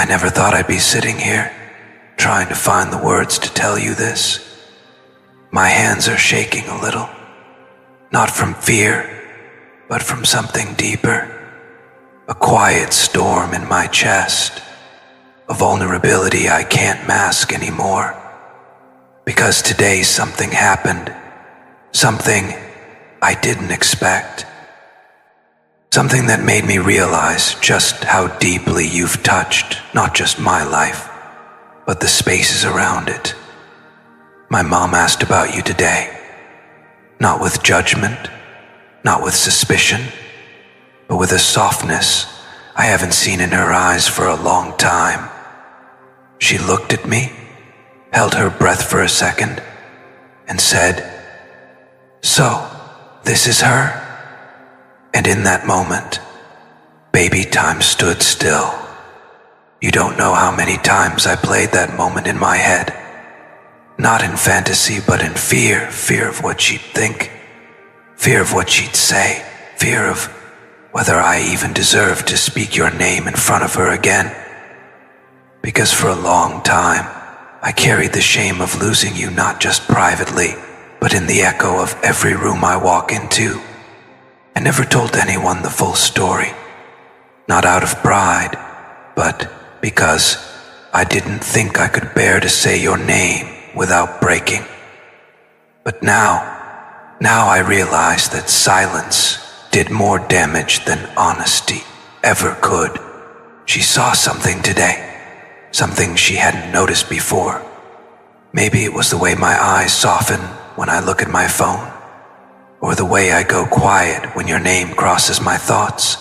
never thought I'd be sitting here, trying to find the words to tell you this. My hands are shaking a little, not from fear, but from something deeper. A quiet storm in my chest, a vulnerability I can't mask anymore. Because today something happened, something I didn't expect. Something that made me realize just how deeply you've touched not just my life, but the spaces around it. My mom asked about you today, not with judgment, not with suspicion, but with a softness I haven't seen in her eyes for a long time. She looked at me, held her breath for a second, and said, "So, this is her?" And in that moment, baby time stood still. You don't know how many times I played that moment in my head. Not in fantasy, but in fear. Fear of what she'd think. Fear of what she'd say. Fear of whether I even deserved to speak your name in front of her again. Because for a long time, I carried the shame of losing you not just privately, but in the echo of every room I walk into. I never told anyone the full story, not out of pride, but because I didn't think I could bear to say your name without breaking. But now I realize that silence did more damage than honesty ever could. She saw something today, something she hadn't noticed before. Maybe it was the way my eyes soften when I look at my phone, or the way I go quiet when your name crosses my thoughts,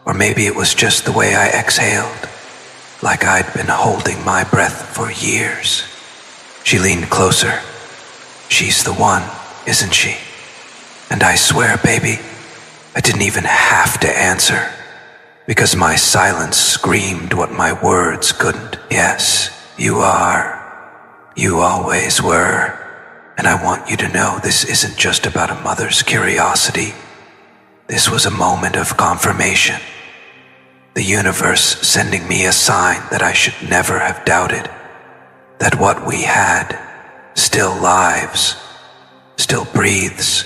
or maybe it was just the way I exhaled, like I'd been holding my breath for years. She leaned closer. She's the one, isn't she? And I swear, baby, I didn't even have to answer, because my silence screamed what my words couldn't. Yes, you are. You always were. And I want you to know this isn't just about a mother's curiosity. This was a moment of confirmation. The universe sending me a sign that I should never have doubted. That what we had still lives, still breathes,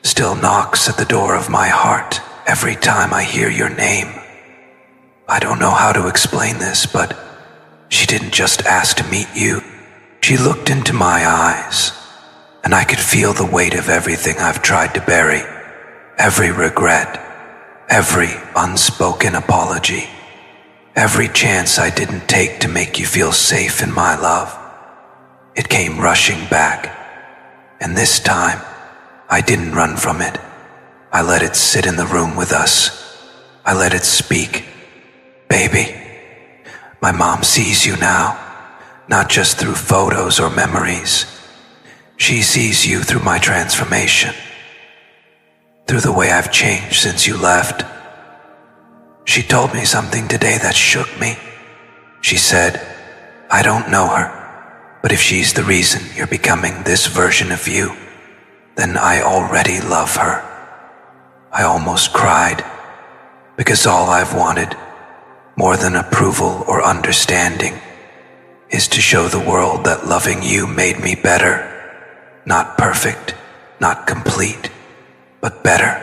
still knocks at the door of my heart every time I hear your name. I don't know how to explain this, but she didn't just ask to meet you. She looked into my eyes, and I could feel the weight of everything I've tried to bury, every regret, every unspoken apology, every chance I didn't take to make you feel safe in my love. It came rushing back, and this time, I didn't run from it. I let it sit in the room with us. I let it speak. Baby, my mom sees you now, not just through photos or memories. She sees you through my transformation, through the way I've changed since you left. She told me something today that shook me. She said, I don't know her, but if she's the reason you're becoming this version of you, then I already love her. I almost cried, because all I've wanted, more than approval or understanding, is to show the world that loving you made me better. Not perfect, not complete, but better.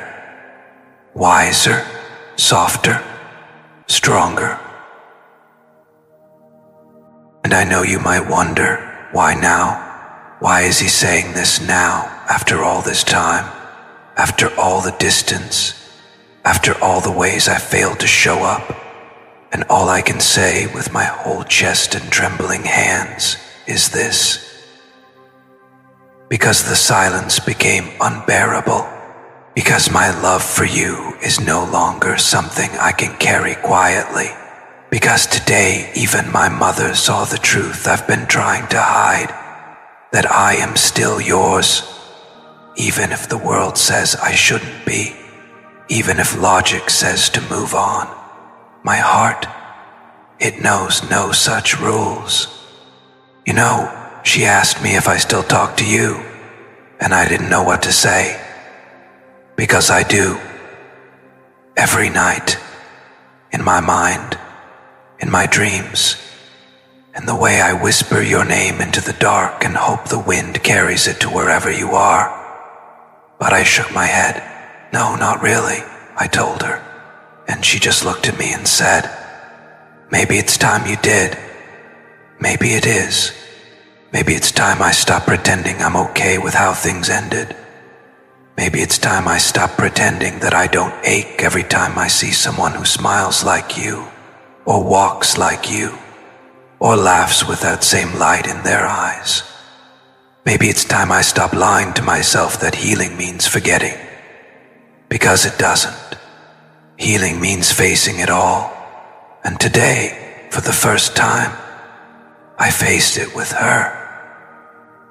Wiser, softer, stronger. And I know you might wonder, why now? Why is he saying this now, after all this time? After all the distance? After all the ways I failed to show up? And all I can say with my whole chest and trembling hands is this. Because the silence became unbearable. Because my love for you is no longer something I can carry quietly. Because today even my mother saw the truth I've been trying to hide. That I am still yours. Even if the world says I shouldn't be. Even if logic says to move on. My heart, it knows no such rules. You know, she asked me if I still talk to you, and I didn't know what to say. Because I do. Every night. In my mind. in my dreams, and the way I whisper your name into the dark and hope the wind carries it to wherever you are. But I shook my head. No, not really, I told her, and she just looked at me and said, maybe it's time you did. Maybe it is. Maybe it's time I stop pretending I'm okay with how things ended. Maybe it's time I stop pretending that I don't ache every time I see someone who smiles like you, or walks like you, or laughs with that same light in their eyes. Maybe it's time I stop lying to myself that healing means forgetting. Because it doesn't. Healing means facing it all. And today, for the first time, I faced it with her.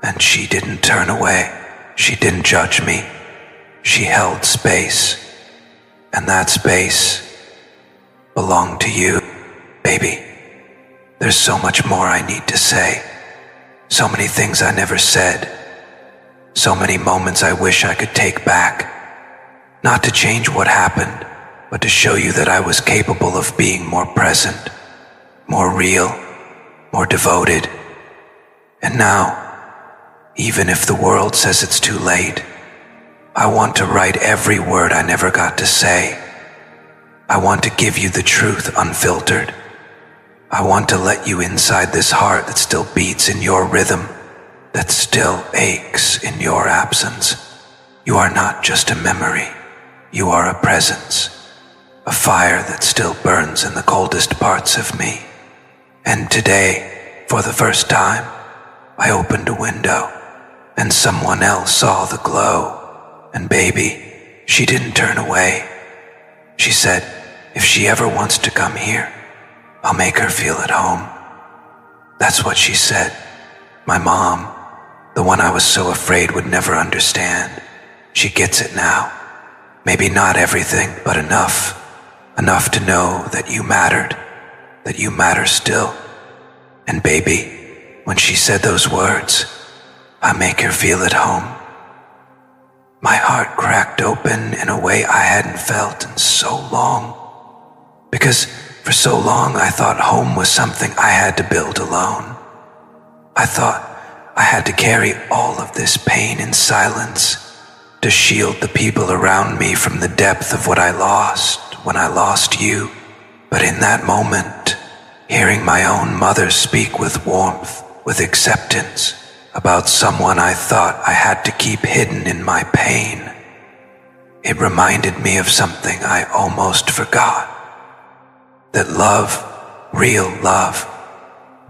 And she didn't turn away. She didn't judge me. She held space. And that space belonged to you, baby. There's so much more I need to say. So many things I never said. So many moments I wish I could take back. Not to change what happened, but to show you that I was capable of being more present, more real, more devoted. And now, even if the world says it's too late, I want to write every word I never got to say. I want to give you the truth unfiltered. I want to let you inside this heart that still beats in your rhythm, that still aches in your absence. You are not just a memory. You are a presence, a fire that still burns in the coldest parts of me. And today, for the first time, I opened a window, and someone else saw the glow. And baby, she didn't turn away. She said, if she ever wants to come here, I'll make her feel at home. That's what she said. My mom, the one I was so afraid would never understand. She gets it now. Maybe not everything, but enough. Enough to know that you mattered, that you matter still. And baby, when she said those words, I make her feel at home. My heart cracked open in a way I hadn't felt in so long. Because for so long I thought home was something I had to build alone. I thought I had to carry all of this pain in silence to shield the people around me from the depth of what I lost when I lost you. But in that moment, hearing my own mother speak with warmth, with acceptance, about someone I thought I had to keep hidden in my pain, it reminded me of something I almost forgot. That love, real love,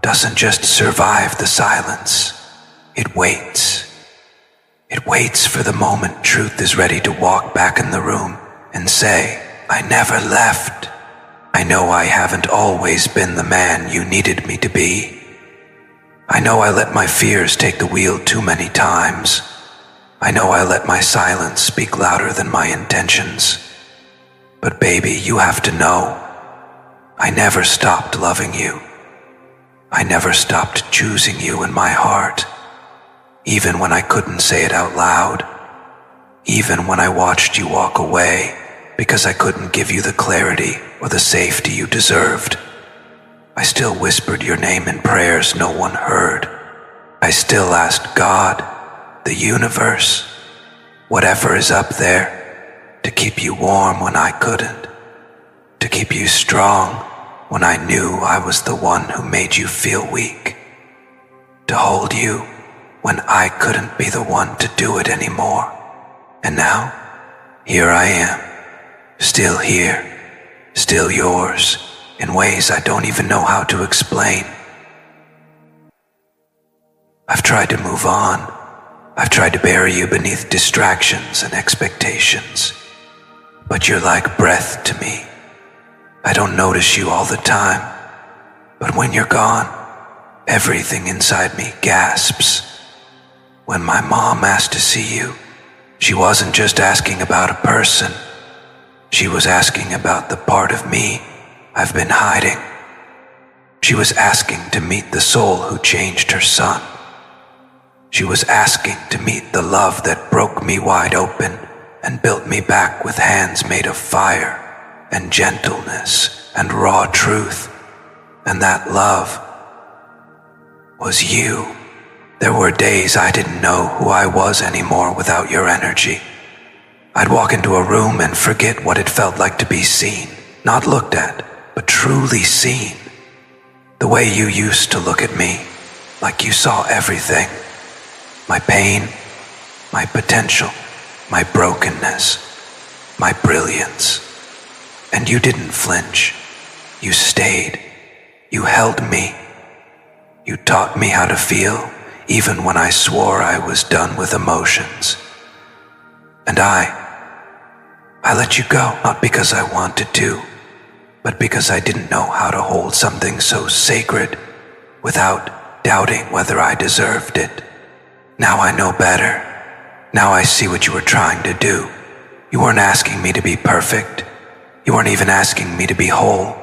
doesn't just survive the silence. It waits. It waits for the moment truth is ready to walk back in the room and say, I never left. I know I haven't always been the man you needed me to be. I know I let my fears take the wheel too many times. I know I let my silence speak louder than my intentions. But baby, you have to know, I never stopped loving you. I never stopped choosing you in my heart, even when I couldn't say it out loud, even when I watched you walk away because I couldn't give you the clarity or the safety you deserved. I still whispered your name in prayers no one heard. I still asked God, the universe, whatever is up there, to keep you warm when I couldn't, to keep you strong when I knew I was the one who made you feel weak, to hold you when I couldn't be the one to do it anymore. And now, here I am, still here, still yours, in ways I don't even know how to explain. I've tried to move on. I've tried to bury you beneath distractions and expectations. But you're like breath to me. I don't notice you all the time, but when you're gone, everything inside me gasps. When my mom asked to see you, she wasn't just asking about a person. She was asking about the part of me I've been hiding. She was asking to meet the soul who changed her son. She was asking to meet the love that broke me wide open and built me back with hands made of fire and gentleness and raw truth. And that love was you. There were days I didn't know who I was anymore without your energy. I'd walk into a room and forget what it felt like to be seen, not looked at, but truly seen. The way you used to look at me, like you saw everything. My pain, my potential, my brokenness, my brilliance. And you didn't flinch. You stayed. You held me. You taught me how to feel, even when I swore I was done with emotions. And I let you go, not because I wanted to, but because I didn't know how to hold something so sacred without doubting whether I deserved it. Now I know better. Now I see what you were trying to do. You weren't asking me to be perfect. You weren't even asking me to be whole.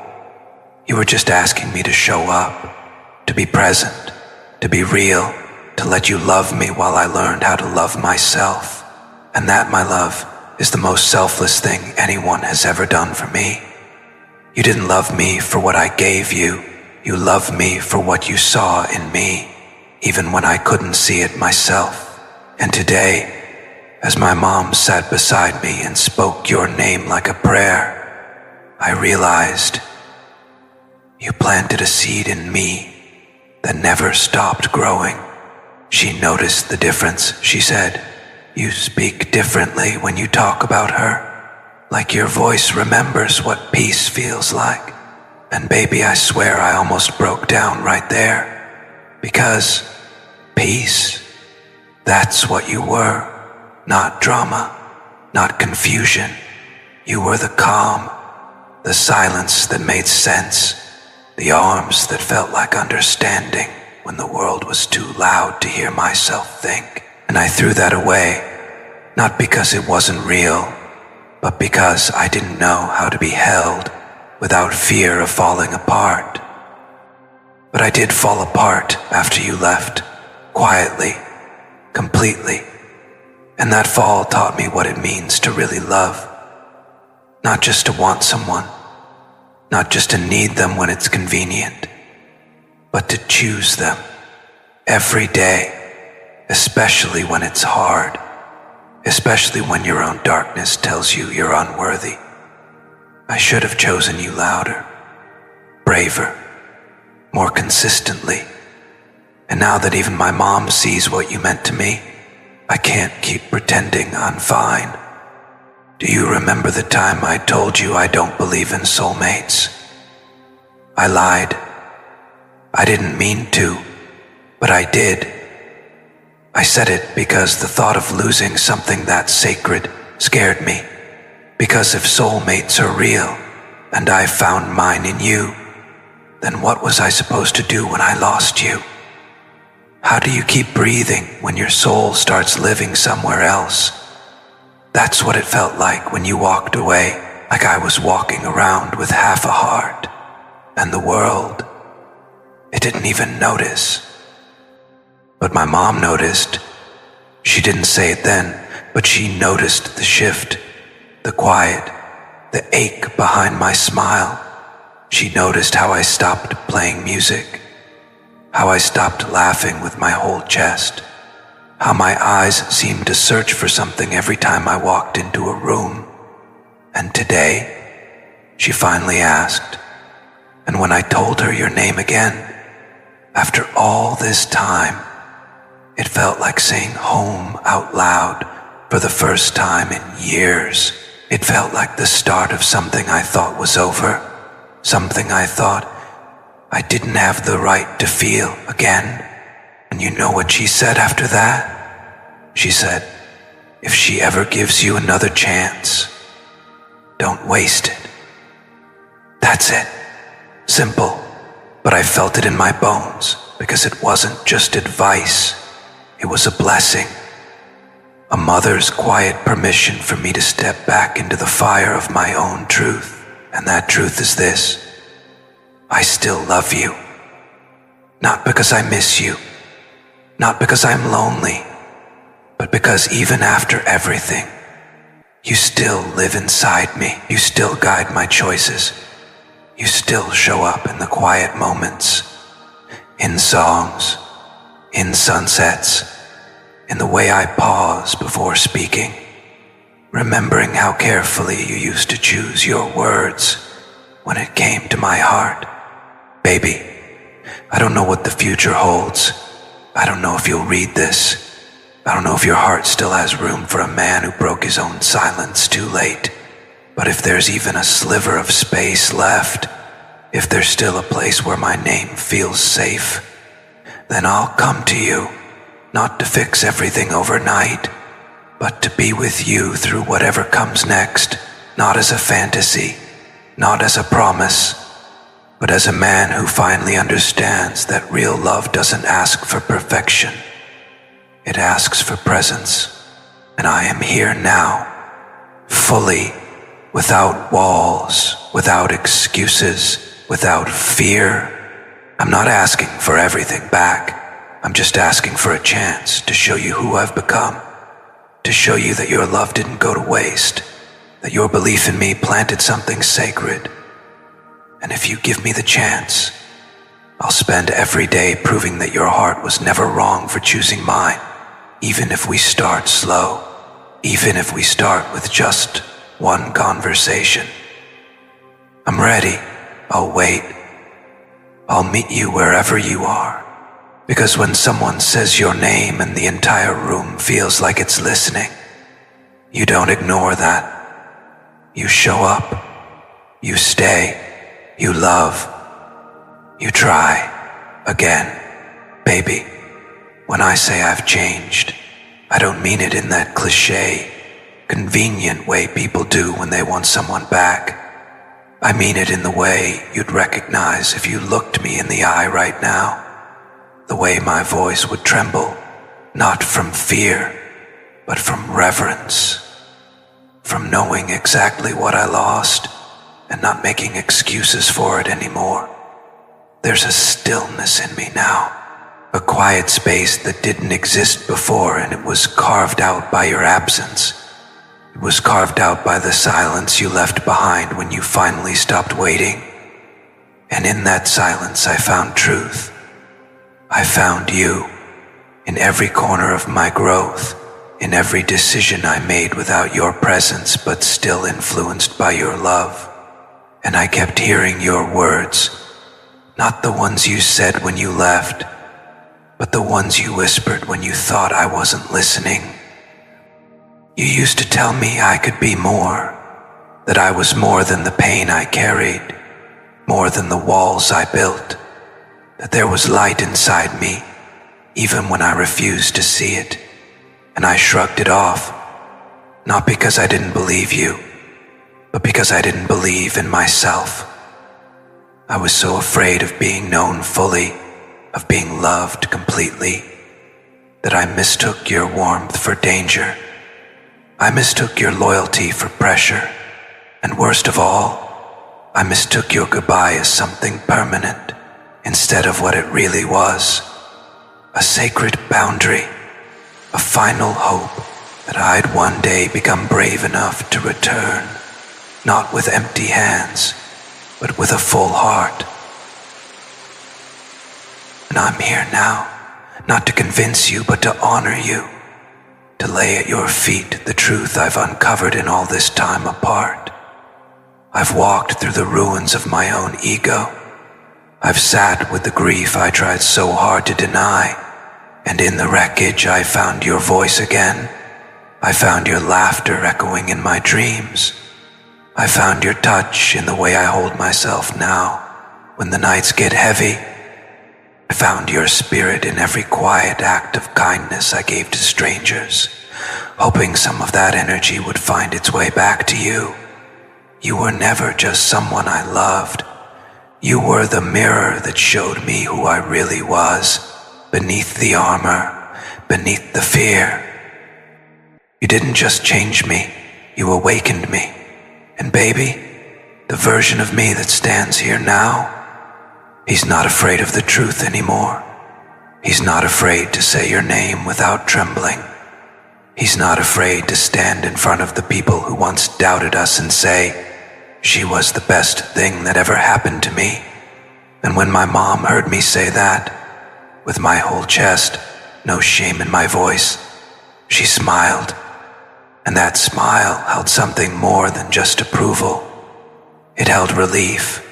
You were just asking me to show up, to be present, to be real, to let you love me while I learned how to love myself. And that, my love, is the most selfless thing anyone has ever done for me. You didn't love me for what I gave you. You loved me for what you saw in me, even when I couldn't see it myself. And today, as my mom sat beside me and spoke your name like a prayer, I realized you planted a seed in me that never stopped growing. She noticed the difference. She said, "You speak differently when you talk about her, like your voice remembers what peace feels like." And baby, I swear I almost broke down right there. Because peace, that's what you were. Not drama, not confusion. You were the calm, the silence that made sense, the arms that felt like understanding when the world was too loud to hear myself think. And I threw that away, not because it wasn't real, but because I didn't know how to be held without fear of falling apart. But I did fall apart after you left, quietly, completely. And that fall taught me what it means to really love. Not just to want someone, not just to need them when it's convenient, but to choose them every day, especially when it's hard, especially when your own darkness tells you you're unworthy. I should have chosen you louder, braver, more consistently. And now that even my mom sees what you meant to me, I can't keep pretending I'm fine. Do you remember the time I told you I don't believe in soulmates? I lied. I didn't mean to, but I did. I said it because the thought of losing something that sacred scared me. Because if soulmates are real, and I found mine in you, then what was I supposed to do when I lost you? How do you keep breathing when your soul starts living somewhere else? That's what it felt like when you walked away, like I was walking around with half a heart. And the world, it didn't even notice. But my mom noticed. She didn't say it then, but she noticed the shift, the quiet, the ache behind my smile. She noticed how I stopped playing music, how I stopped laughing with my whole chest, how my eyes seemed to search for something every time I walked into a room. And today, she finally asked. And when I told her your name again, after all this time, it felt like saying home out loud for the first time in years. It felt like the start of something I thought was over, something I thought I didn't have the right to feel again. And you know what she said after that? She said, if she ever gives you another chance, don't waste it. That's it. Simple, but I felt it in my bones because it wasn't just advice. It was a blessing. A mother's quiet permission for me to step back into the fire of my own truth. And that truth is this: I still love you. Not because I miss you, not because I'm lonely, but because even after everything, you still live inside me. You still guide my choices. You still show up in the quiet moments, in songs, in sunsets, in the way I pause before speaking, remembering how carefully you used to choose your words when it came to my heart. Baby, I don't know what the future holds. I don't know if you'll read this. I don't know if your heart still has room for a man who broke his own silence too late. But if there's even a sliver of space left, if there's still a place where my name feels safe, then I'll come to you, not to fix everything overnight, but to be with you through whatever comes next, not as a fantasy, not as a promise, but as a man who finally understands that real love doesn't ask for perfection. It asks for presence, and I am here now, fully, without walls, without excuses, without fear. I'm not asking for everything back. I'm just asking for a chance to show you who I've become, to show you that your love didn't go to waste, that your belief in me planted something sacred. And if you give me the chance, I'll spend every day proving that your heart was never wrong for choosing mine. Even if we start slow, even if we start with just one conversation. I'm ready. I'll wait. I'll meet you wherever you are. Because when someone says your name and the entire room feels like it's listening, you don't ignore that. You show up. You stay. You love. You try. Again. Baby. When I say I've changed, I don't mean it in that cliché, convenient way people do when they want someone back. I mean it in the way you'd recognize if you looked me in the eye right now. The way my voice would tremble, not from fear, but from reverence. From knowing exactly what I lost and not making excuses for it anymore. There's a stillness in me now. A quiet space that didn't exist before, and it was carved out by your absence. It was carved out by the silence you left behind when you finally stopped waiting. And in that silence I found truth. I found you, in every corner of my growth, in every decision I made without your presence but still influenced by your love. And I kept hearing your words, not the ones you said when you left, but the ones you whispered when you thought I wasn't listening. You used to tell me I could be more, that I was more than the pain I carried, more than the walls I built, that there was light inside me, even when I refused to see it, and I shrugged it off, not because I didn't believe you, but because I didn't believe in myself. I was so afraid of being known fully, of being loved completely, that I mistook your warmth for danger. I mistook your loyalty for pressure, and worst of all, I mistook your goodbye as something permanent instead of what it really was, a sacred boundary, a final hope that I'd one day become brave enough to return, not with empty hands, but with a full heart. And I'm here now, not to convince you, but to honor you, to lay at your feet the truth I've uncovered in all this time apart. I've walked through the ruins of my own ego. I've sat with the grief I tried so hard to deny, and in the wreckage I found your voice again. I found your laughter echoing in my dreams. I found your touch in the way I hold myself now, when the nights get heavy. I found your spirit in every quiet act of kindness I gave to strangers, hoping some of that energy would find its way back to you. You were never just someone I loved. You were the mirror that showed me who I really was, beneath the armor, beneath the fear. You didn't just change me, you awakened me. And baby, the version of me that stands here now, he's not afraid of the truth anymore. He's not afraid to say your name without trembling. He's not afraid to stand in front of the people who once doubted us and say, she was the best thing that ever happened to me. And when my mom heard me say that, with my whole chest, no shame in my voice, she smiled. And that smile held something more than just approval. It held relief,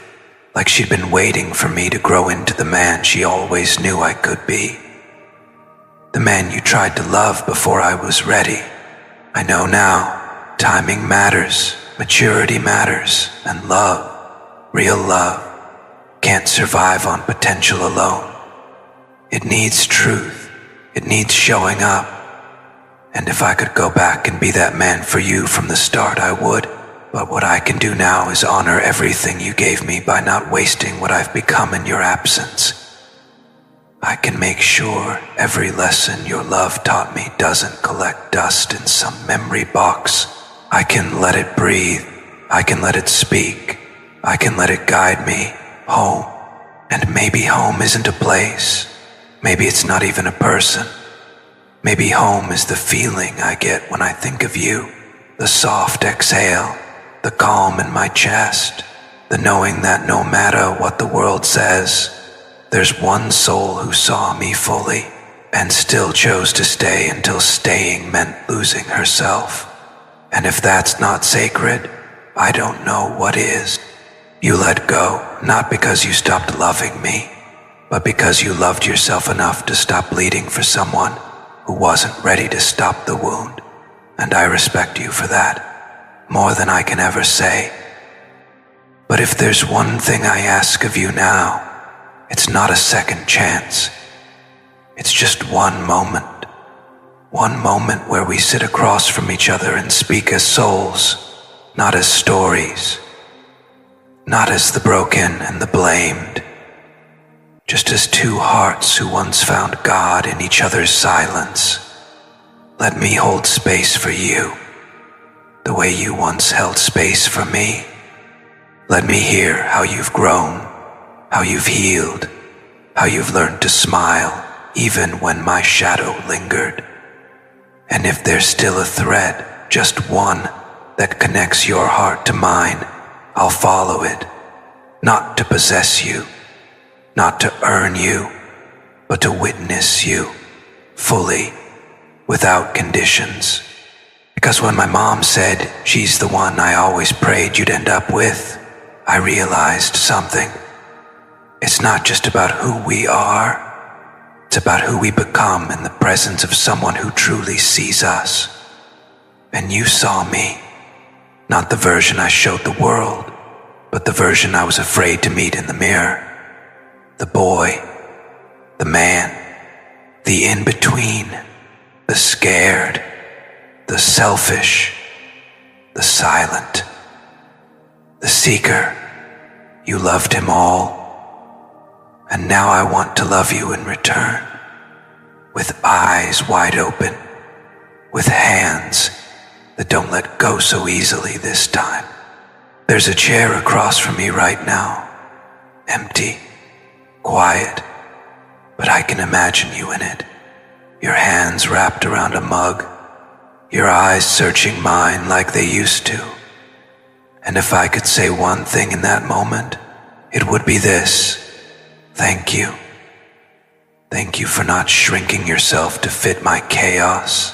like she'd been waiting for me to grow into the man she always knew I could be. The man you tried to love before I was ready. I know now, timing matters, maturity matters, and love, real love, can't survive on potential alone. It needs truth, it needs showing up. And if I could go back and be that man for you from the start, I would. But what I can do now is honor everything you gave me by not wasting what I've become in your absence. I can make sure every lesson your love taught me doesn't collect dust in some memory box. I can let it breathe. I can let it speak. I can let it guide me home. And maybe home isn't a place. Maybe it's not even a person. Maybe home is the feeling I get when I think of you. The soft exhale, the calm in my chest, the knowing that no matter what the world says, there's one soul who saw me fully and still chose to stay until staying meant losing herself. And if that's not sacred, I don't know what is. You let go, not because you stopped loving me, but because you loved yourself enough to stop bleeding for someone who wasn't ready to stop the wound. And I respect you for that, more than I can ever say. But if there's one thing I ask of you now, it's not a second chance. It's just one moment where we sit across from each other and speak as souls, not as stories, not as the broken and the blamed, just as two hearts who once found God in each other's silence. Let me hold space for you, the way you once held space for me. Let me hear how you've grown, how you've healed, how you've learned to smile, even when my shadow lingered. And if there's still a thread, just one, that connects your heart to mine, I'll follow it, not to possess you, not to earn you, but to witness you, fully, without conditions. Because when my mom said she's the one I always prayed you'd end up with, I realized something. It's not just about who we are, it's about who we become in the presence of someone who truly sees us. And you saw me, not the version I showed the world, but the version I was afraid to meet in the mirror. The boy, the man, the in-between, the scared, the selfish, the silent, the seeker. You loved him all. And now I want to love you in return, with eyes wide open, with hands that don't let go so easily this time. There's a chair across from me right now, empty, quiet, but I can imagine you in it, your hands wrapped around a mug, your eyes searching mine like they used to. And if I could say one thing in that moment, it would be this. Thank you. Thank you for not shrinking yourself to fit my chaos.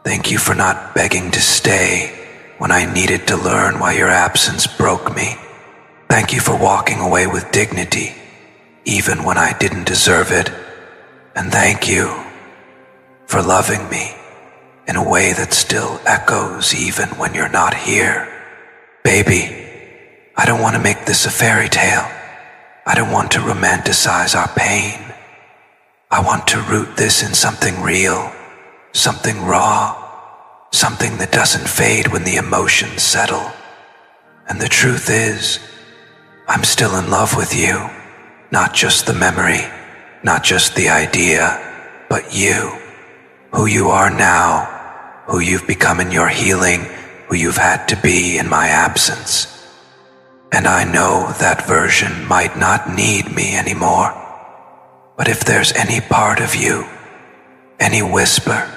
Thank you for not begging to stay when I needed to learn why your absence broke me. Thank you for walking away with dignity, even when I didn't deserve it. And thank you for loving me in a way that still echoes even when you're not here. Baby, I don't want to make this a fairy tale. I don't want to romanticize our pain. I want to root this in something real, something raw, something that doesn't fade when the emotions settle. And the truth is, I'm still in love with you, not just the memory, not just the idea, but you, who you are now, who you've become in your healing, who you've had to be in my absence. And I know that version might not need me anymore. But if there's any part of you, any whisper,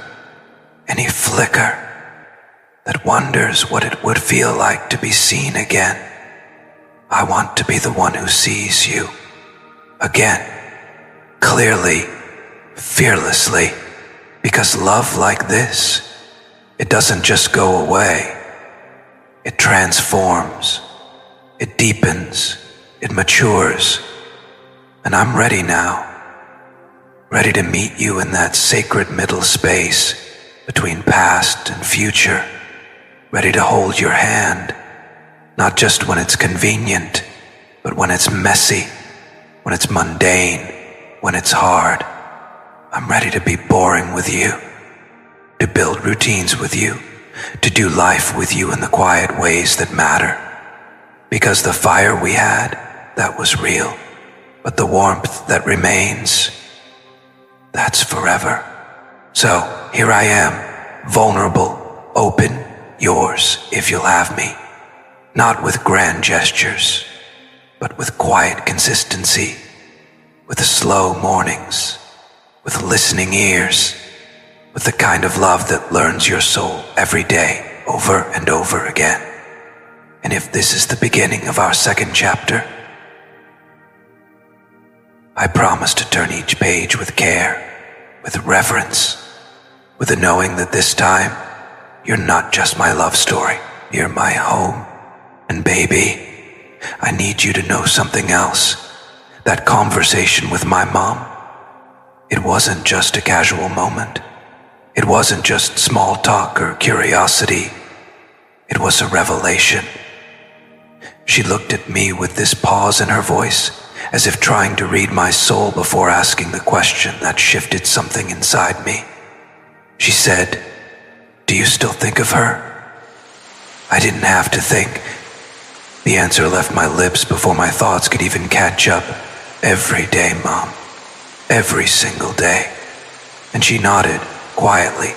any flicker, that wonders what it would feel like to be seen again. I want to be the one who sees you again, clearly, fearlessly, because love like this, it doesn't just go away. It transforms, it deepens, it matures, and I'm ready now, ready to meet you in that sacred middle space between past and future, ready to hold your hand, not just when it's convenient, but when it's messy, when it's mundane, when it's hard. I'm ready to be boring with you, to build routines with you, to do life with you in the quiet ways that matter. Because the fire we had, that was real, but the warmth that remains, that's forever. So here I am, vulnerable, open, yours if you'll have me. Not with grand gestures, but with quiet consistency, with slow mornings, with listening ears, with the kind of love that learns your soul every day, over and over again. And if this is the beginning of our second chapter, I promise to turn each page with care, with reverence, with the knowing that this time, you're not just my love story, you're my home. And baby, I need you to know something else. That conversation with my mom, it wasn't just a casual moment. It wasn't just small talk or curiosity. It was a revelation. She looked at me with this pause in her voice, as if trying to read my soul before asking the question that shifted something inside me. She said, "Do you still think of her?" I didn't have to think. The answer left my lips before my thoughts could even catch up. Every day, Mom. Every single day. And she nodded, quietly,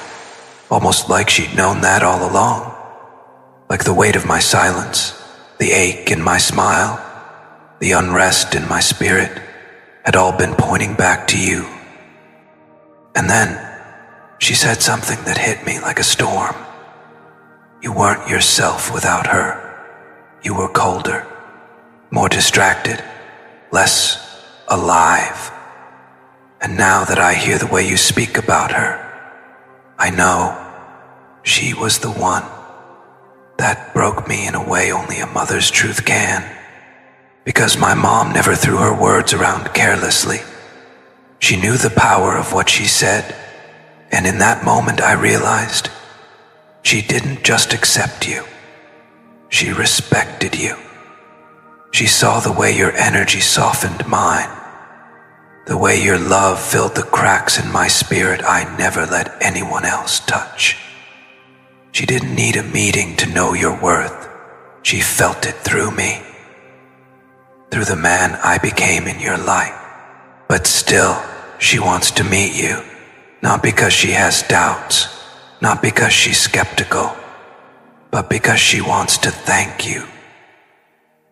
almost like she'd known that all along. Like the weight of my silence, the ache in my smile, the unrest in my spirit, had all been pointing back to you. And then, she said something that hit me like a storm. You weren't yourself without her. You were colder, more distracted, less alive. And now that I hear the way you speak about her, I know she was the one. That broke me in a way only a mother's truth can. Because my mom never threw her words around carelessly. She knew the power of what she said, and in that moment I realized she didn't just accept you. She respected you. She saw the way your energy softened mine, the way your love filled the cracks in my spirit I never let anyone else touch. She didn't need a meeting to know your worth. She felt it through me, through the man I became in your life. But still, she wants to meet you, not because she has doubts, not because she's skeptical, but because she wants to thank you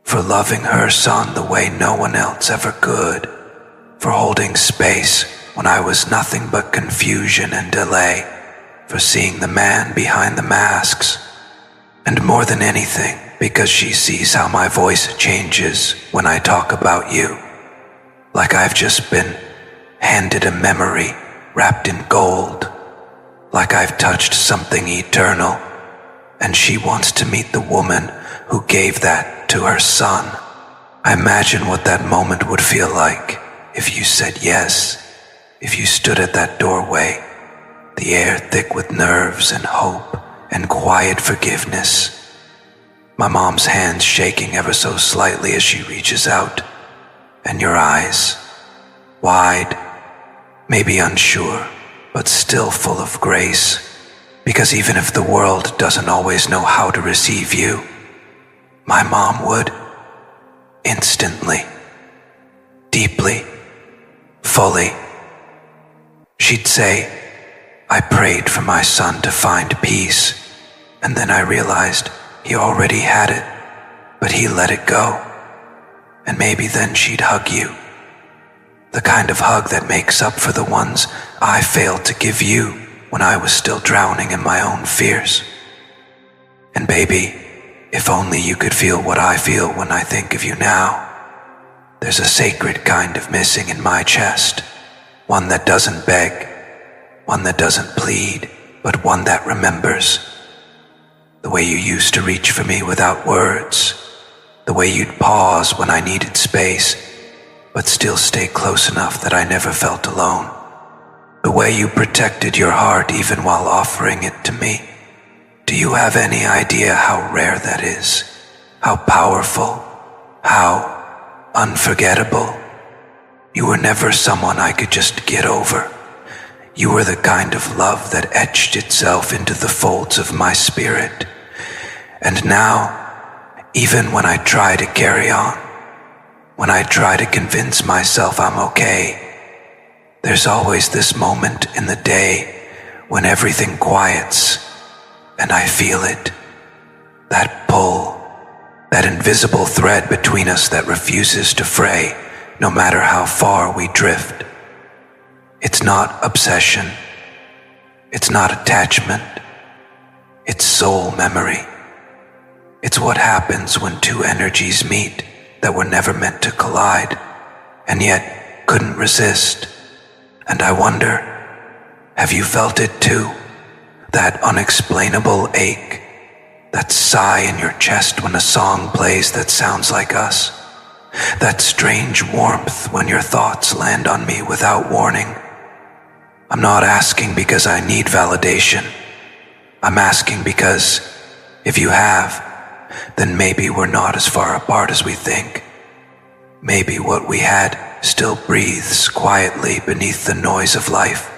for loving her son the way no one else ever could, for holding space when I was nothing but confusion and delay, for seeing the man behind the masks, and more than anything, because she sees how my voice changes when I talk about you, like I've just been handed a memory wrapped in gold, like I've touched something eternal, and she wants to meet the woman who gave that to her son. I imagine what that moment would feel like if you said yes, if you stood at that doorway, the air thick with nerves and hope and quiet forgiveness. My mom's hands shaking ever so slightly as she reaches out, and your eyes, wide, maybe unsure, but still full of grace. Because even if the world doesn't always know how to receive you, my mom would, instantly, deeply, fully. She'd say, I prayed for my son to find peace, and then I realized he already had it, but he let it go. And maybe then she'd hug you, the kind of hug that makes up for the ones I failed to give you when I was still drowning in my own fears. And baby, if only you could feel what I feel when I think of you now. There's a sacred kind of missing in my chest, one that doesn't beg, one that doesn't plead, but one that remembers. The way you used to reach for me without words, the way you'd pause when I needed space, but still stay close enough that I never felt alone. The way you protected your heart even while offering it to me. Do you have any idea how rare that is? How powerful? How unforgettable? You were never someone I could just get over. You were the kind of love that etched itself into the folds of my spirit. And now, even when I try to carry on, when I try to convince myself I'm okay, there's always this moment in the day when everything quiets and I feel it. That pull, that invisible thread between us that refuses to fray no matter how far we drift. It's not obsession. It's not attachment. It's soul memory. It's what happens when two energies meet that were never meant to collide and yet couldn't resist. And I wonder, have you felt it too? That unexplainable ache, that sigh in your chest when a song plays that sounds like us, that strange warmth when your thoughts land on me without warning. I'm not asking because I need validation. I'm asking because if you have, then maybe we're not as far apart as we think. Maybe what we had still breathes quietly beneath the noise of life,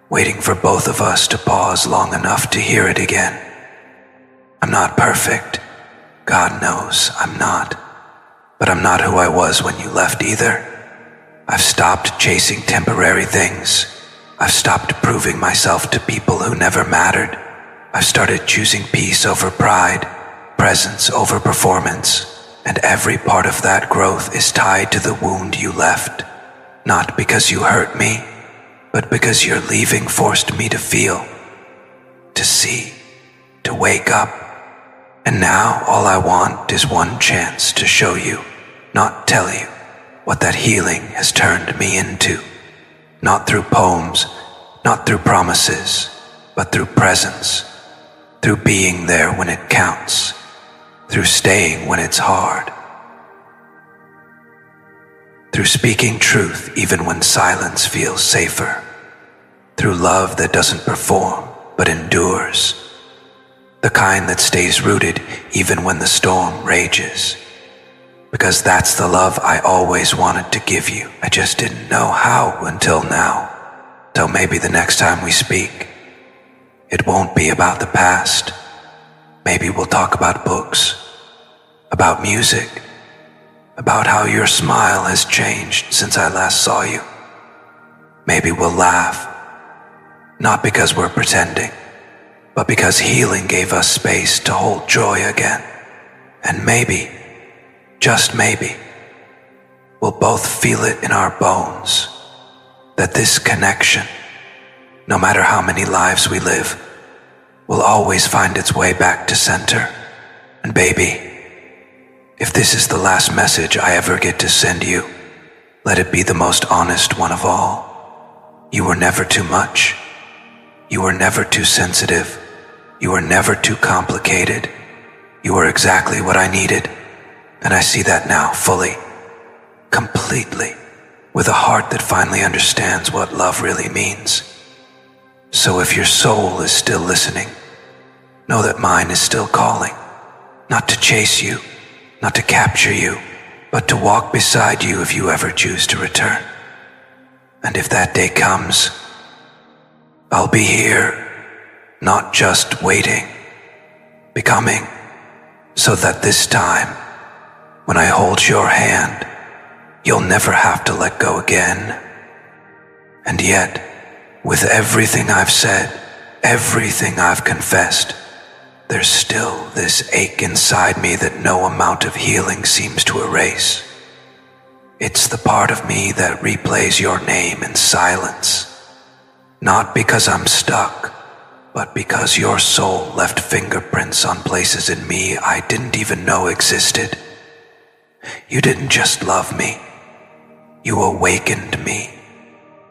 waiting for both of us to pause long enough to hear it again. I'm not perfect. God knows I'm not. But I'm not who I was when you left either. I've stopped chasing temporary things. I've stopped proving myself to people who never mattered. I've started choosing peace over pride, presence over performance, and every part of that growth is tied to the wound you left. Not because you hurt me, but because your leaving forced me to feel, to see, to wake up. And now all I want is one chance to show you, not tell you, what that healing has turned me into. Not through poems, not through promises, but through presence, through being there when it counts, through staying when it's hard, through speaking truth even when silence feels safer, through love that doesn't perform but endures, the kind that stays rooted even when the storm rages. Because that's the love I always wanted to give you. I just didn't know how until now. Till maybe the next time we speak, it won't be about the past. Maybe we'll talk about books, about music, about how your smile has changed since I last saw you. Maybe we'll laugh, not because we're pretending, but because healing gave us space to hold joy again. And maybe, just maybe, we'll both feel it in our bones that this connection, no matter how many lives we live, will always find its way back to center. And baby, if this is the last message I ever get to send you, let it be the most honest one of all. You were never too much. You were never too sensitive. You were never too complicated. You were exactly what I needed. And I see that now fully, completely, with a heart that finally understands what love really means. So if your soul is still listening, know that mine is still calling, not to chase you, not to capture you, but to walk beside you if you ever choose to return. And if that day comes, I'll be here, not just waiting, becoming, so that this time, when I hold your hand, you'll never have to let go again. And yet, with everything I've said, everything I've confessed, there's still this ache inside me that no amount of healing seems to erase. It's the part of me that replays your name in silence, not because I'm stuck, but because your soul left fingerprints on places in me I didn't even know existed. You didn't just love me, you awakened me.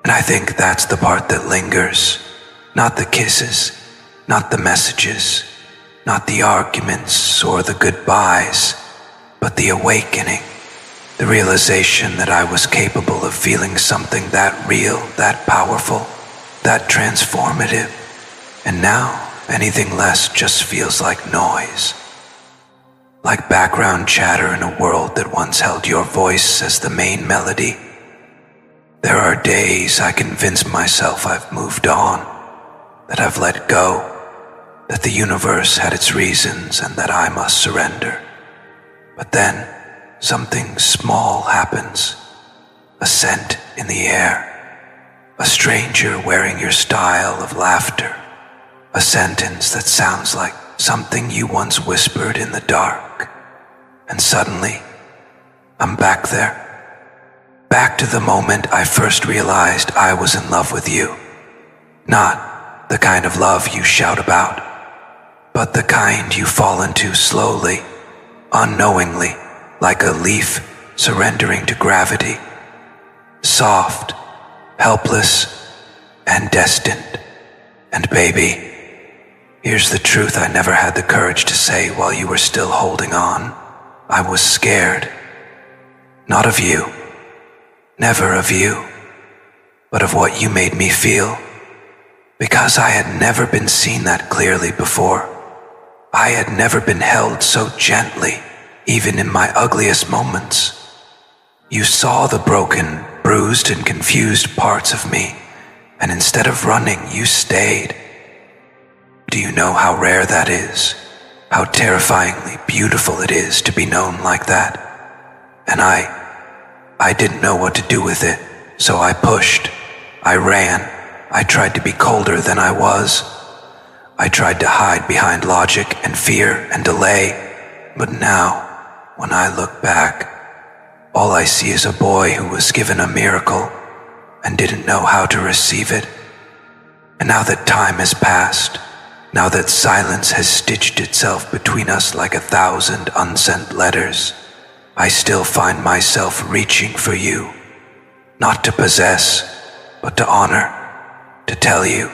And I think that's the part that lingers. Not the kisses, not the messages, not the arguments or the goodbyes, but the awakening. The realization that I was capable of feeling something that real, that powerful, that transformative. And now, anything less just feels like noise. Like background chatter in a world that once held your voice as the main melody. There are days I convince myself I've moved on, that I've let go, that the universe had its reasons and that I must surrender. But then, something small happens. A scent in the air. A stranger wearing your style of laughter. A sentence that sounds like something you once whispered in the dark. And suddenly, I'm back there. Back to the moment I first realized I was in love with you. Not the kind of love you shout about, but the kind you fall into slowly, unknowingly, like a leaf surrendering to gravity. Soft, helpless, and destined. And baby, here's the truth I never had the courage to say while you were still holding on. I was scared. Not of you. Never of you. But of what you made me feel. Because I had never been seen that clearly before. I had never been held so gently, even in my ugliest moments. You saw the broken, bruised, and confused parts of me, and instead of running, you stayed. Do you know how rare that is? How terrifyingly beautiful it is to be known like that? And I didn't know what to do with it, so I pushed. I ran. I tried to be colder than I was. I tried to hide behind logic and fear and delay. But now, when I look back, all I see is a boy who was given a miracle and didn't know how to receive it. And now that time has passed, now that silence has stitched itself between us like 1,000 unsent letters, I still find myself reaching for you, not to possess, but to honor, to tell you,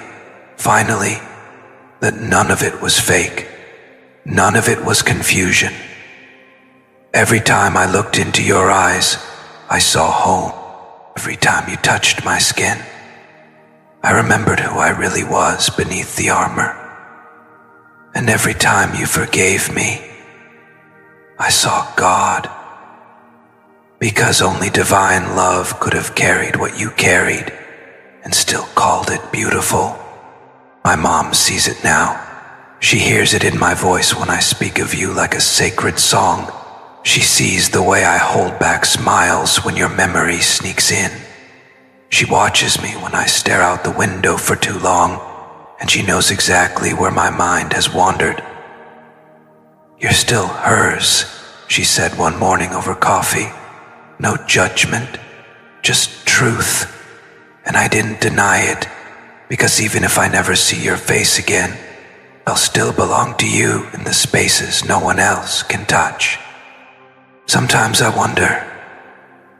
finally, that none of it was fake, none of it was confusion. Every time I looked into your eyes, I saw home. Every time you touched my skin, I remembered who I really was beneath the armor. And every time you forgave me, I saw God. Because only divine love could have carried what you carried and still called it beautiful. My mom sees it now. She hears it in my voice when I speak of you like a sacred song. She sees the way I hold back smiles when your memory sneaks in. She watches me when I stare out the window for too long, and she knows exactly where my mind has wandered. You're still hers, she said one morning over coffee. No judgment, just truth. And I didn't deny it, because even if I never see your face again, I'll still belong to you in the spaces no one else can touch. Sometimes I wonder,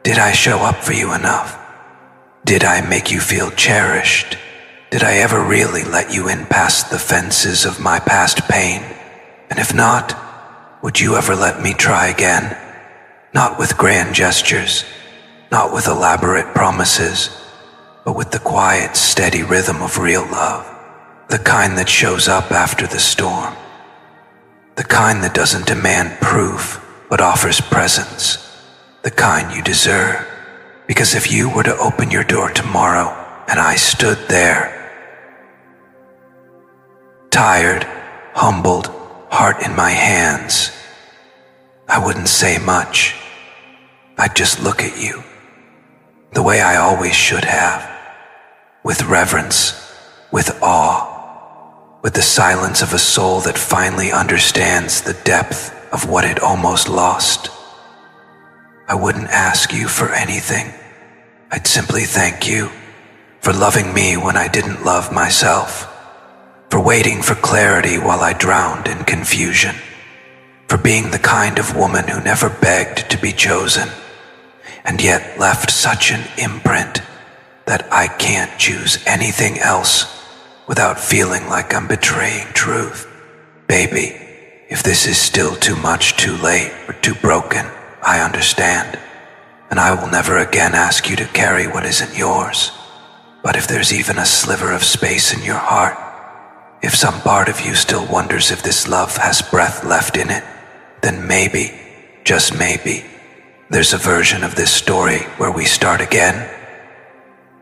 did I show up for you enough? Did I make you feel cherished? Did I ever really let you in past the fences of my past pain? And if not, would you ever let me try again? Not with grand gestures, not with elaborate promises, but with the quiet, steady rhythm of real love. The kind that shows up after the storm. The kind that doesn't demand proof, but offers presence. The kind you deserve. Because if you were to open your door tomorrow and I stood there, tired, humbled, heart in my hands, I wouldn't say much. I'd just look at you, the way I always should have, with reverence, with awe, with the silence of a soul that finally understands the depth of what it almost lost. I wouldn't ask you for anything. I'd simply thank you for loving me when I didn't love myself, for waiting for clarity while I drowned in confusion, for being the kind of woman who never begged to be chosen, and yet left such an imprint that I can't choose anything else without feeling like I'm betraying truth. Baby, if this is still too much, too late, or too broken, I understand, and I will never again ask you to carry what isn't yours. But if there's even a sliver of space in your heart, if some part of you still wonders if this love has breath left in it, then maybe, just maybe, there's a version of this story where we start again,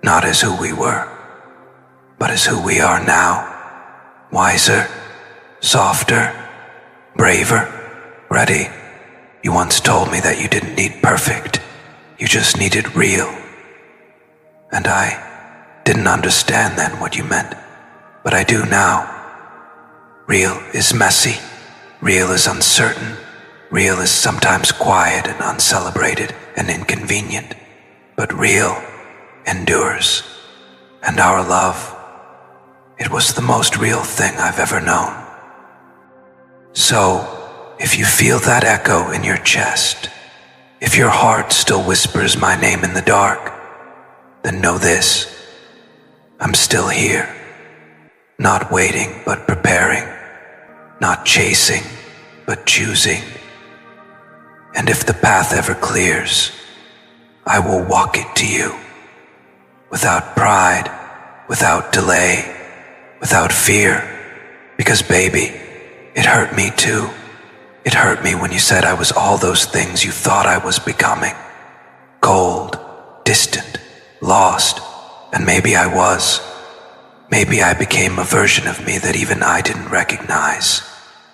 not as who we were, but as who we are now, wiser, softer, braver, ready. You once told me that you didn't need perfect, you just needed real. And I didn't understand then what you meant, but I do now. Real is messy, real is uncertain, real is sometimes quiet and uncelebrated and inconvenient, but real endures. And our love, it was the most real thing I've ever known. So, if you feel that echo in your chest, if your heart still whispers my name in the dark, then know this: I'm still here, not waiting but preparing, not chasing but choosing. And if the path ever clears, I will walk it to you, without pride, without delay, without fear, because baby, it hurt me too. It hurt me when you said I was all those things you thought I was becoming. Cold, distant, lost, and maybe I was. Maybe I became a version of me that even I didn't recognize.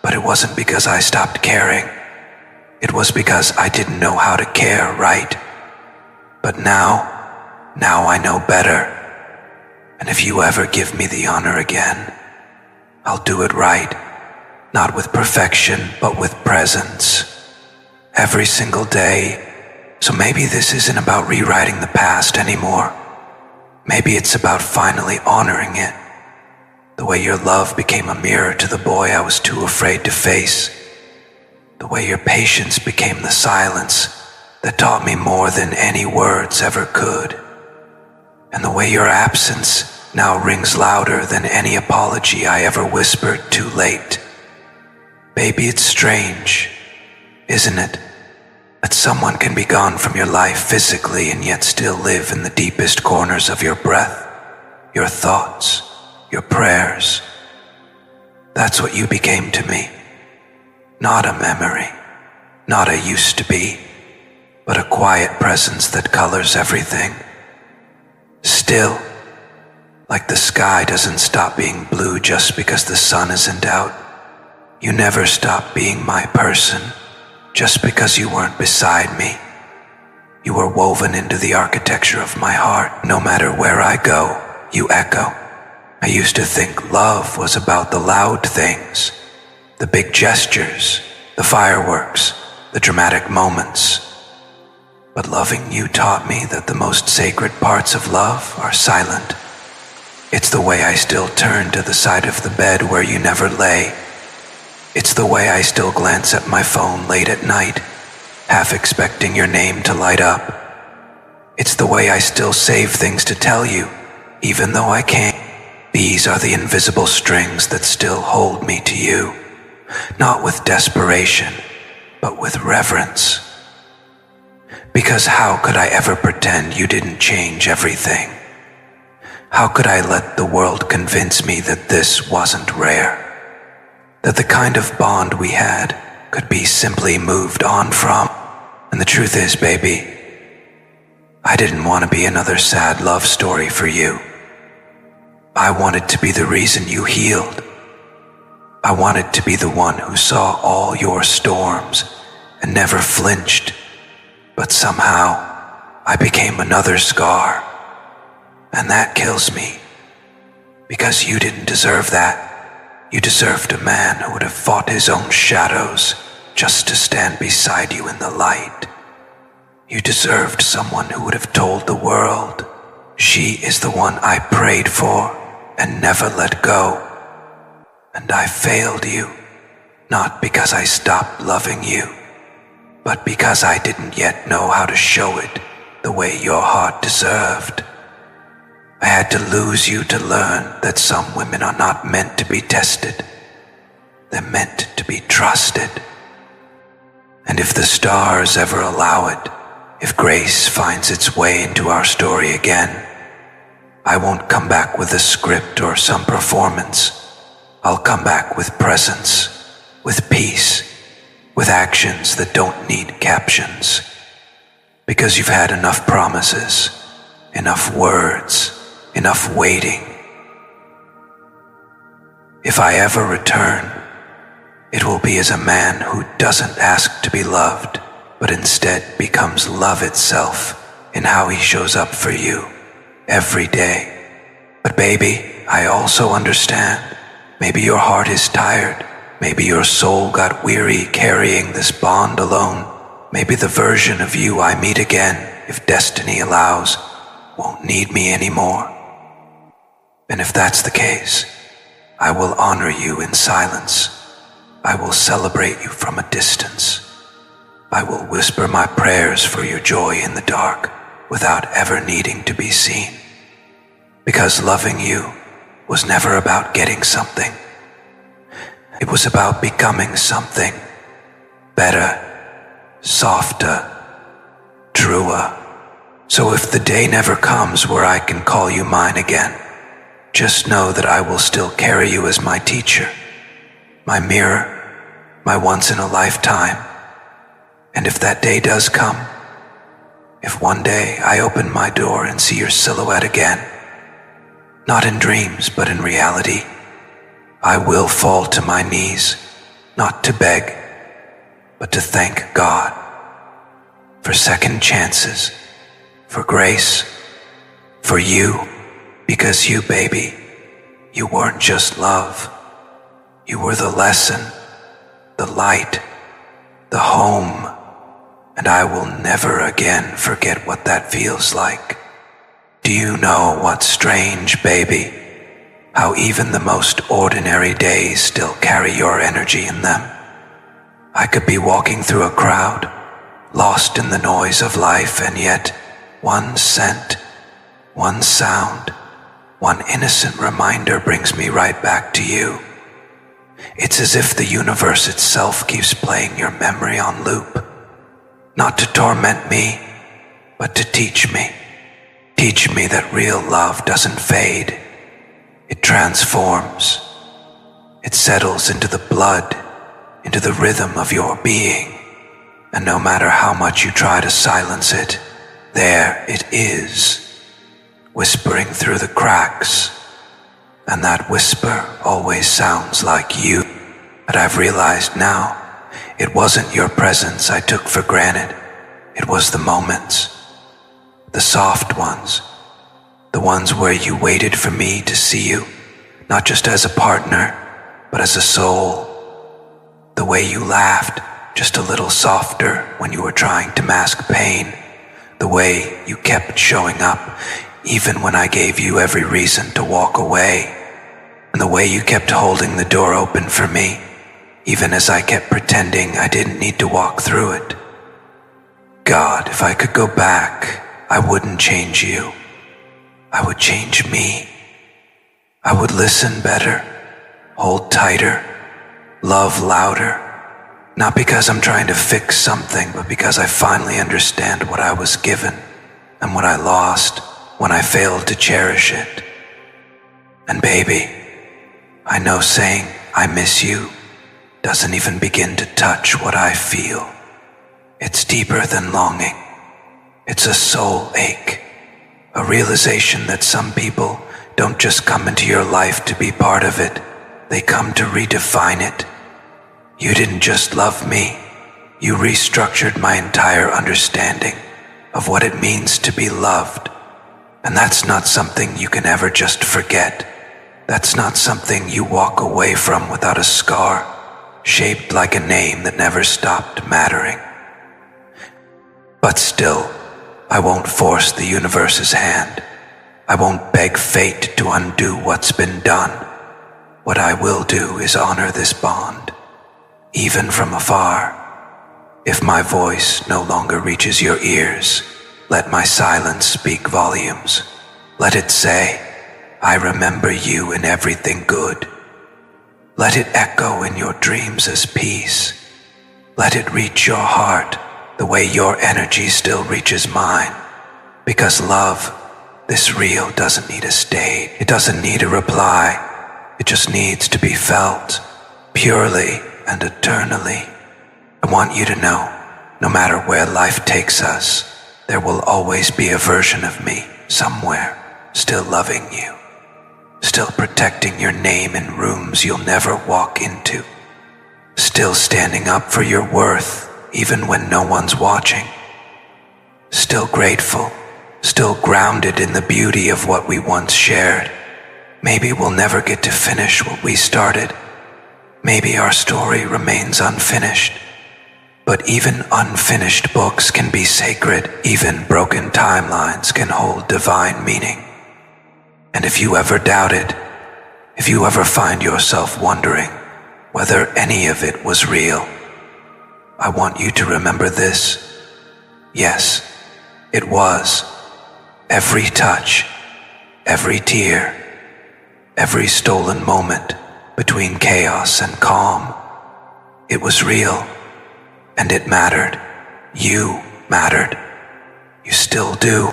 But it wasn't because I stopped caring. It was because I didn't know how to care right. But now I know better. And if you ever give me the honor again, I'll do it right. Not with perfection, but with presence. Every single day. So maybe this isn't about rewriting the past anymore. Maybe it's about finally honoring it. The way your love became a mirror to the boy I was too afraid to face. The way your patience became the silence that taught me more than any words ever could. And the way your absence now rings louder than any apology I ever whispered too late. Baby, it's strange, isn't it, that someone can be gone from your life physically and yet still live in the deepest corners of your breath, your thoughts, your prayers. That's what you became to me. Not a memory, not a used to be, but a quiet presence that colors everything. Still, like the sky doesn't stop being blue just because the sun isn't out. You never stopped being my person just because you weren't beside me. You were woven into the architecture of my heart. No matter where I go, you echo. I used to think love was about the loud things, the big gestures, the fireworks, the dramatic moments. But loving you taught me that the most sacred parts of love are silent. It's the way I still turn to the side of the bed where you never lay. It's the way I still glance at my phone late at night, half expecting your name to light up. It's the way I still save things to tell you, even though I can't. These are the invisible strings that still hold me to you, not with desperation, but with reverence. Because how could I ever pretend you didn't change everything? How could I let the world convince me that this wasn't rare? That the kind of bond we had could be simply moved on from? And the truth is, baby, I didn't want to be another sad love story for you. I wanted to be the reason you healed. I wanted to be the one who saw all your storms and never flinched. But somehow, I became another scar. And that kills me. Because you didn't deserve that. You deserved a man who would have fought his own shadows just to stand beside you in the light. You deserved someone who would have told the world, she is the one I prayed for and never let go. And I failed you, not because I stopped loving you, but because I didn't yet know how to show it the way your heart deserved. I had to lose you to learn that some women are not meant to be tested. They're meant to be trusted. And if the stars ever allow it, if grace finds its way into our story again, I won't come back with a script or some performance. I'll come back with presence, with peace, with actions that don't need captions. Because you've had enough promises, enough words, enough waiting. If I ever return, it will be as a man who doesn't ask to be loved, but instead becomes love itself in how he shows up for you every day. But baby, I also understand. Maybe your heart is tired. Maybe your soul got weary carrying this bond alone. Maybe the version of you I meet again, if destiny allows, won't need me anymore. And if that's the case, I will honor you in silence. I will celebrate you from a distance. I will whisper my prayers for your joy in the dark without ever needing to be seen. Because loving you was never about getting something. It was about becoming something better, softer, truer. So if the day never comes where I can call you mine again, just know that I will still carry you as my teacher, my mirror, my once-in-a-lifetime. And if that day does come, if one day I open my door and see your silhouette again, not in dreams but in reality, I will fall to my knees, not to beg, but to thank God for second chances, for grace, for you, because you, baby, you weren't just love. You were the lesson, the light, the home, and I will never again forget what that feels like. Do you know what's strange, baby? How even the most ordinary days still carry your energy in them. I could be walking through a crowd, lost in the noise of life, and yet one scent, one sound, one innocent reminder brings me right back to you. It's as if the universe itself keeps playing your memory on loop, not to torment me, but to teach me. Teach me that real love doesn't fade. It transforms. It settles into the blood, into the rhythm of your being. And no matter how much you try to silence it, there it is, whispering through the cracks. And that whisper always sounds like you. But I've realized now, it wasn't your presence I took for granted. It was the moments, the soft ones, the ones where you waited for me to see you, not just as a partner, but as a soul. The way you laughed, just a little softer when you were trying to mask pain. The way you kept showing up, even when I gave you every reason to walk away. And the way you kept holding the door open for me, even as I kept pretending I didn't need to walk through it. God, if I could go back, I wouldn't change you. I would change me. I would listen better, hold tighter, love louder. Not because I'm trying to fix something, but because I finally understand what I was given and what I lost when I failed to cherish it. And baby, I know saying I miss you doesn't even begin to touch what I feel. It's deeper than longing. It's a soul ache, a realization that some people don't just come into your life to be part of it, they come to redefine it. You didn't just love me, you restructured my entire understanding of what it means to be loved. And that's not something you can ever just forget. That's not something you walk away from without a scar, shaped like a name that never stopped mattering. But still, I won't force the universe's hand. I won't beg fate to undo what's been done. What I will do is honor this bond, even from afar. If my voice no longer reaches your ears, let my silence speak volumes. Let it say, I remember you in everything good. Let it echo in your dreams as peace. Let it reach your heart the way your energy still reaches mine. Because love, this real, doesn't need a state. It doesn't need a reply. It just needs to be felt, purely and eternally. I want you to know, no matter where life takes us, there will always be a version of me somewhere, still loving you, still protecting your name in rooms you'll never walk into, still standing up for your worth even when no one's watching, still grateful, still grounded in the beauty of what we once shared. Maybe we'll never get to finish what we started. Maybe our story remains unfinished. But even unfinished books can be sacred. Even broken timelines can hold divine meaning. And if you ever doubt it, if you ever find yourself wondering whether any of it was real, I want you to remember this. Yes, it was. Every touch, every tear, every stolen moment between chaos and calm. It was real, and it mattered. You mattered. You still do,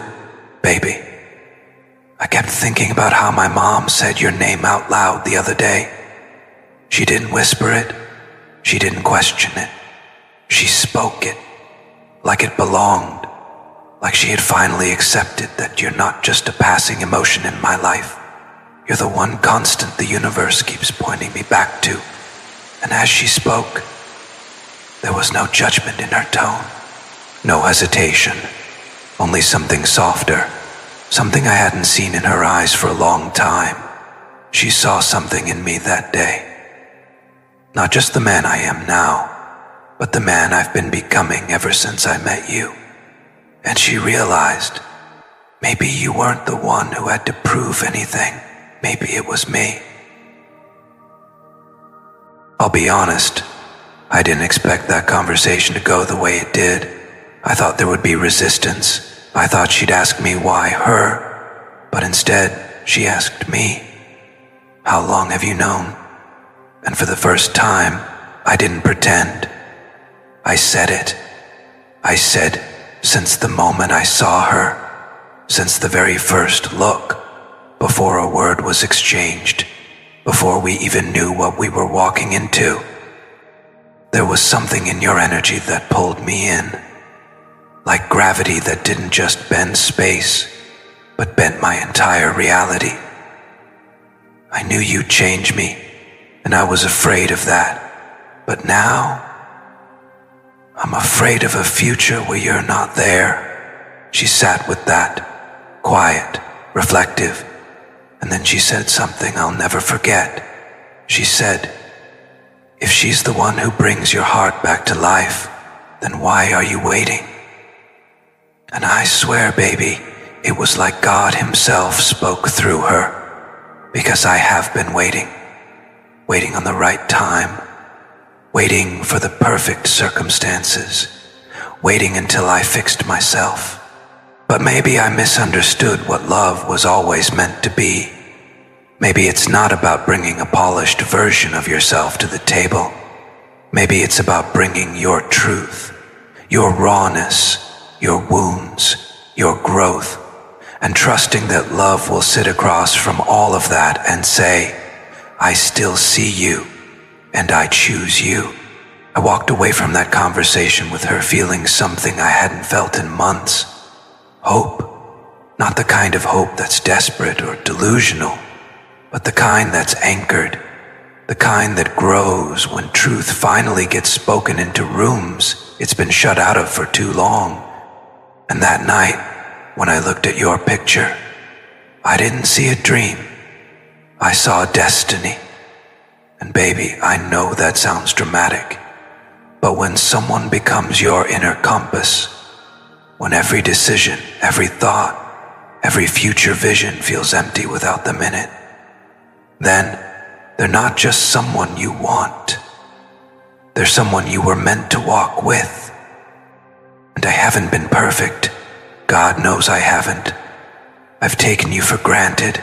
baby. I kept thinking about how my mom said your name out loud the other day. She didn't whisper it. She didn't question it. She spoke it, like it belonged, like she had finally accepted that you're not just a passing emotion in my life. You're the one constant the universe keeps pointing me back to. And as she spoke, there was no judgment in her tone, no hesitation, only something softer, something I hadn't seen in her eyes for a long time. She saw something in me that day. Not just the man I am now, but the man I've been becoming ever since I met you. And she realized, maybe you weren't the one who had to prove anything. Maybe it was me. I'll be honest, I didn't expect that conversation to go the way it did. I thought there would be resistance. I thought she'd ask me why her, but instead she asked me, how long have you known? And for the first time, I didn't pretend. I said it. I said, since the moment I saw her, since the very first look, before a word was exchanged, before we even knew what we were walking into, there was something in your energy that pulled me in, like gravity that didn't just bend space, but bent my entire reality. I knew you'd change me, and I was afraid of that. But now, I'm afraid of a future where you're not there. She sat with that, quiet, reflective, and then she said something I'll never forget. She said, if she's the one who brings your heart back to life, then why are you waiting? And I swear, baby, it was like God himself spoke through her, because I have been waiting on the right time, waiting for the perfect circumstances, waiting until I fixed myself. But maybe I misunderstood what love was always meant to be. Maybe it's not about bringing a polished version of yourself to the table. Maybe it's about bringing your truth, your rawness, your wounds, your growth, and trusting that love will sit across from all of that and say, I still see you, and I choose you. I walked away from that conversation with her feeling something I hadn't felt in months. Hope. Not the kind of hope that's desperate or delusional, but the kind that's anchored, the kind that grows when truth finally gets spoken into rooms it's been shut out of for too long. And that night, when I looked at your picture, I didn't see a dream. I saw destiny. And baby, I know that sounds dramatic, but when someone becomes your inner compass, when every decision, every thought, every future vision feels empty without them in it, then They're not just someone you want. They're someone you were meant to walk with. And I haven't been perfect. God knows I haven't. I've taken you for granted.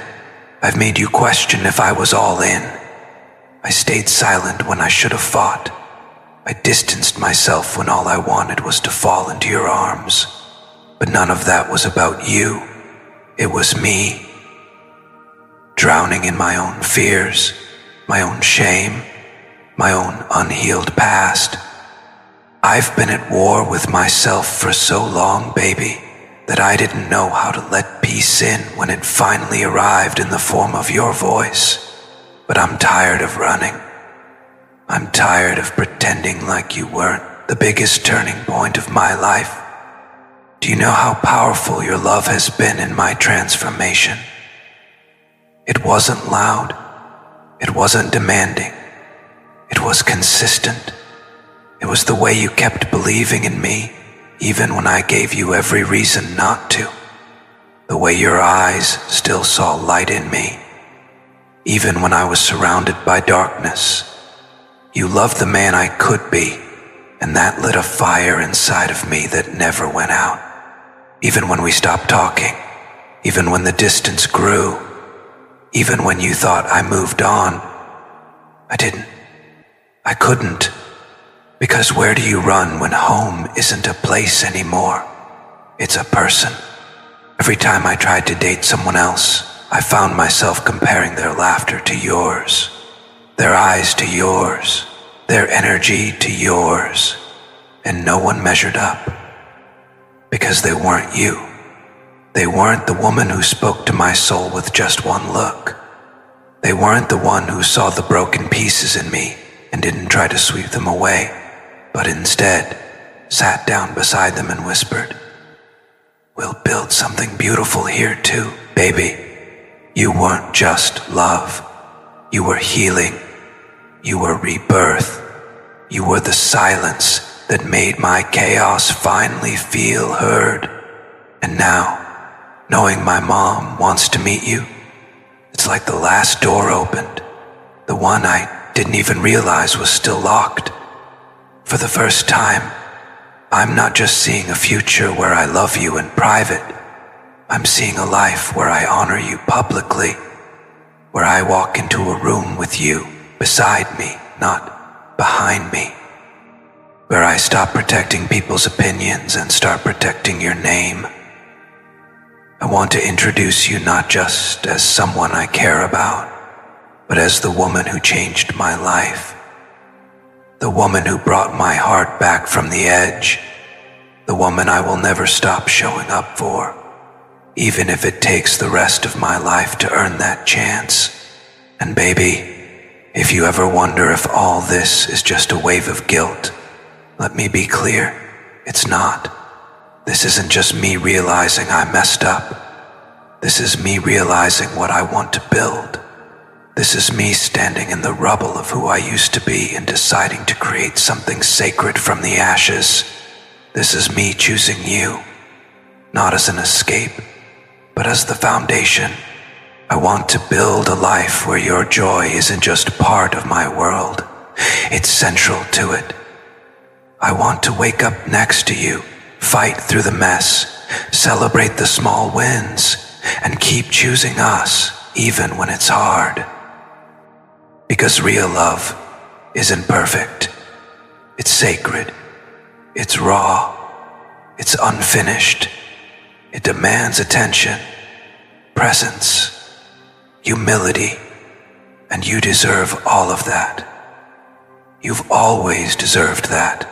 I've made you question if I was all in. I stayed silent when I should have fought. I distanced myself when all I wanted was to fall into your arms. But none of that was about you. It was me. Drowning in my own fears, my own shame, my own unhealed past. I've been at war with myself for so long, baby, that I didn't know how to let peace in when it finally arrived in the form of your voice. But I'm tired of running. I'm tired of pretending like you weren't the biggest turning point of my life. Do you know how powerful your love has been in my transformation? It wasn't loud. It wasn't demanding. It was consistent. It was the way you kept believing in me, even when I gave you every reason not to. The way your eyes still saw light in me, even when I was surrounded by darkness. You loved the man I could be, and that lit a fire inside of me that never went out. Even when we stopped talking, even when the distance grew, even when you thought I moved on, I didn't. I couldn't. Because where do you run when home isn't a place anymore? It's a person. Every time I tried to date someone else, I found myself comparing their laughter to yours, their eyes to yours, their energy to yours, and no one measured up. Because they weren't you. They weren't the woman who spoke to my soul with just one look. They weren't the one who saw the broken pieces in me and didn't try to sweep them away, but instead sat down beside them and whispered, "We'll build something beautiful here too, baby." You weren't just love. You were healing. You were rebirth. You were the silence that made my chaos finally feel heard. And now, knowing my mom wants to meet you, it's like the last door opened, the one I didn't even realize was still locked. For the first time, I'm not just seeing a future where I love you in private. I'm seeing a life where I honor you publicly, where I walk into a room with you beside me, not behind me, where I stop protecting people's opinions and start protecting your name. I want to introduce you not just as someone I care about, but as the woman who changed my life, the woman who brought my heart back from the edge, the woman I will never stop showing up for, even if it takes the rest of my life to earn that chance. And baby, if you ever wonder if all this is just a wave of guilt, let me be clear, it's not. This isn't just me realizing I messed up. This is me realizing what I want to build. This is me standing in the rubble of who I used to be and deciding to create something sacred from the ashes. This is me choosing you, not as an escape, but as the foundation. I want to build a life where your joy isn't just part of my world, it's central to it. I want to wake up next to you, fight through the mess, celebrate the small wins, and keep choosing us even when it's hard. Because real love isn't perfect. It's sacred. It's raw. It's unfinished. It demands attention, presence, humility, and you deserve all of that. You've always deserved that.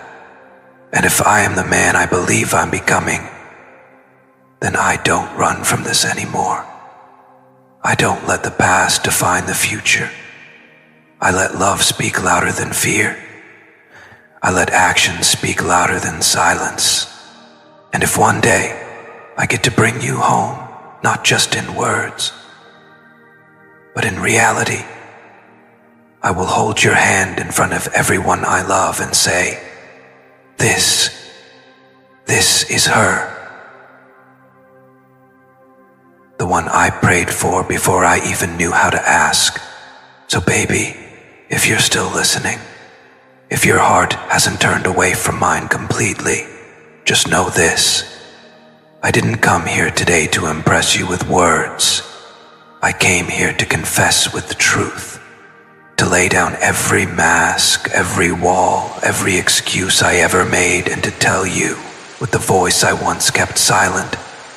And if I am the man I believe I'm becoming, then I don't run from this anymore. I don't let the past define the future. I let love speak louder than fear. I let actions speak louder than silence. And if one day I get to bring you home, not just in words, but in reality, I will hold your hand in front of everyone I love and say, This is her. The one I prayed for before I even knew how to ask, So baby, if you're still listening, if your heart hasn't turned away from mine completely, just know this. I didn't come here today to impress you with words. I came here to confess with the truth, to lay down every mask, every wall, every excuse I ever made, and to tell you, with the voice I once kept silent,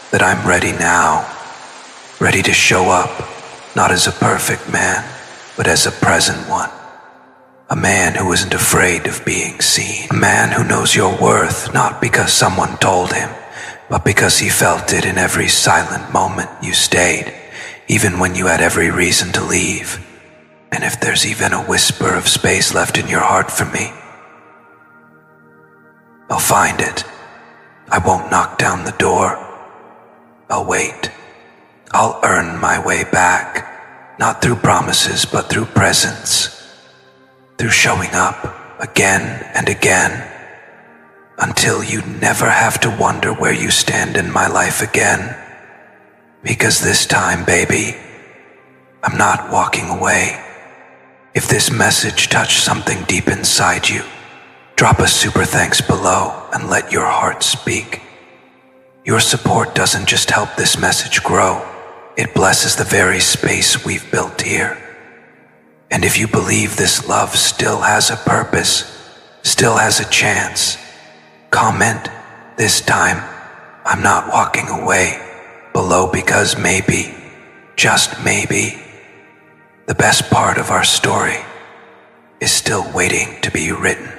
that I'm ready now, ready to show up, not as a perfect man, but as a present one. A man who isn't afraid of being seen. A man who knows your worth, not because someone told him, but because he felt it in every silent moment you stayed, even when you had every reason to leave. And if there's even a whisper of space left in your heart for me, I'll find it. I won't knock down the door. I'll wait. I'll earn my way back, not through promises, but through presence. Through showing up again and again, until you never have to wonder where you stand in my life again. Because this time, baby, I'm not walking away. If this message touched something deep inside you, drop a super thanks below and let your heart speak. Your support doesn't just help this message grow, it blesses the very space we've built here. And if you believe this love still has a purpose, still has a chance, comment, this time, I'm not walking away, below, because maybe, just maybe, the best part of our story is still waiting to be written.